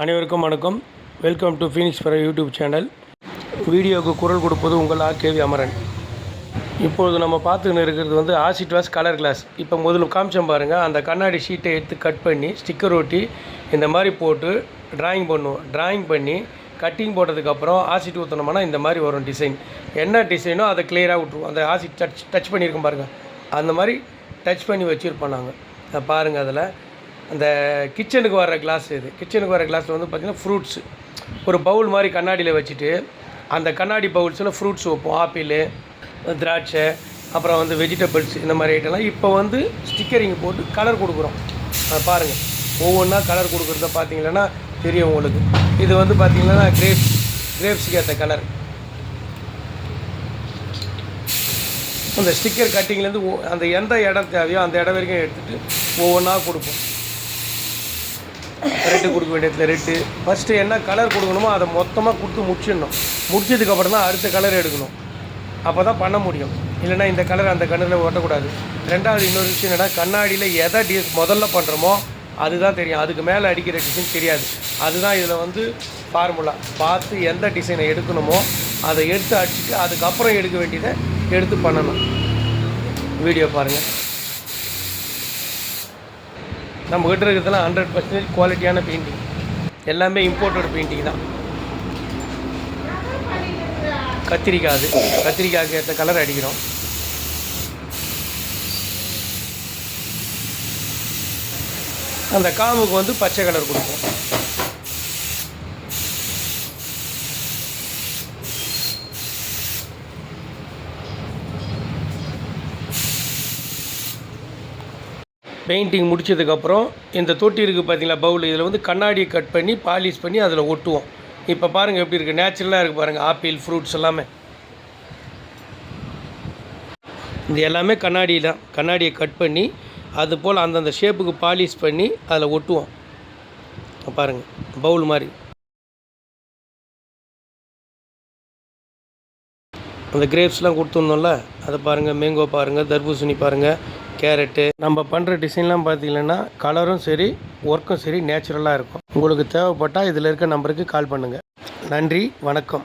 அனைவருக்கும் வணக்கம். Welcome to Phoenix for YouTube channel. வீடியோவுக்கு குரல் கொடுப்பது உங்கள் கேவி அமரன். இப்பொழுது நம்ம பார்த்துன்னு இருக்கிறது ஆசிட் வாஷ் கலர் கிளாஸ். இப்போ முதல்ல காமிச்சோம் பாருங்கள். அந்த கண்ணாடி ஷீட்டை எடுத்து கட் பண்ணி ஸ்டிக்கர் ஒட்டி இந்த மாதிரி போட்டு ட்ராயிங் பண்ணுவோம். ட்ராயிங் பண்ணி கட்டிங் போட்டதுக்கப்புறம் ஆசிட் ஊற்றினோம்னா இந்த மாதிரி வரும் டிசைன். என்ன டிசைனோ அதை கிளியராக விட்ருவோம். அந்த ஆசிட் டச் பண்ணியிருக்கோம் பாருங்கள், அந்த மாதிரி டச் பண்ணி வச்சுருப்போம் நாங்கள். பாருங்கள், அதில் அந்த கிச்சனுக்கு வர கிளாஸ் இது. கிச்சனுக்கு வர கிளாஸில் பார்த்திங்கன்னா ஃப்ரூட்ஸு ஒரு பவுல் மாதிரி கண்ணாடியில் வச்சுட்டு அந்த கண்ணாடி பவுல்ஸில் ஃப்ரூட்ஸ் வைப்போம். ஆப்பிள், திராட்சை, அப்புறம் வெஜிடபிள்ஸ், இந்த மாதிரி ஐட்டம்லாம் இப்போ ஸ்டிக்கரிங் போட்டு கலர் கொடுக்குறோம். அதை பாருங்கள், ஒவ்வொன்றா கலர் கொடுக்குறத பார்த்தீங்கன்னா தெரியும் உங்களுக்கு. இது பார்த்திங்கன்னா கிரேப்ஸுக்கு ஏற்ற கலர். அந்த ஸ்டிக்கர் கட்டிங்லேருந்து அந்த எந்த இடம் தேவையோ அந்த இடம் வரைக்கும் எடுத்துகிட்டு ஒவ்வொன்றா கொடுப்போம். ரெட்டு கொடுக்க வேண்டியதில் ரெட்டு ஃபஸ்ட்டு என்ன கலர் கொடுக்கணுமோ அதை மொத்தமாக கொடுத்து முடிச்சதுக்கப்புறம் தான் அடுத்த கலர் எடுக்கணும். அப்போ தான் பண்ண முடியும். இல்லைனா இந்த கலர் அந்த கலரில் ஓட்டக்கூடாது. ரெண்டாவது இன்னொரு விஷயம் என்னென்னா, கண்ணாடியில் எதை முதல்ல பண்ணுறோமோ அதுதான் தெரியும். அதுக்கு மேலே அடிக்கிற டிசைன் தெரியாது. அதுதான் இதில் ஃபார்முலா. பார்த்து எந்த டிசைனை எடுக்கணுமோ அதை எடுத்து அடிச்சுட்டு அதுக்கப்புறம் எடுக்க வேண்டியதை எடுத்து பண்ணணும். வீடியோ பாருங்கள். நம்மக்கிட்ட இருக்கிறதுலாம் 100% குவாலிட்டியான பெயிண்டிங். எல்லாமே இம்போர்ட்டட் பெயிண்டிங் தான். கத்திரிக்காய்க்கு ஏற்ற கலர் அடிக்கிறோம். அந்த காம்புக்கு பச்சை கலர் கொடுப்போம். பெயிண்டிங் முடித்ததுக்கப்புறம் இந்த தொட்டி இருக்குது பார்த்தீங்களா, பவுல். இதில் கண்ணாடியை கட் பண்ணி பாலிஷ் பண்ணி அதில் ஒட்டுவோம். இப்போ பாருங்கள் எப்படி இருக்குது, நேச்சுரலாக இருக்குது பாருங்கள். ஆப்பிள், ஃப்ரூட்ஸ் எல்லாமே இது எல்லாமே கண்ணாடி தான். கண்ணாடியை கட் பண்ணி அது போல் அந்தந்த ஷேப்புக்கு பாலிஷ் பண்ணி அதில் ஒட்டுவோம். பாருங்கள், பவுல் மாதிரி. அந்த கிரேப்ஸ்லாம் கொடுத்துருந்தோம்ல, அதை பாருங்கள். மேங்கோ பாருங்கள், தர்பூசணி பாருங்கள், கேரட்டு. நம்ம பண்ணுற டிசைன்லாம் பார்த்திங்கன்னா கலரும் சரி, ஒர்க்கும் சரி நேச்சுரலாக இருக்கும். உங்களுக்கு தேவைப்பட்டால் இதில் இருக்க நம்பருக்கு கால் பண்ணுங்கள். நன்றி, வணக்கம்.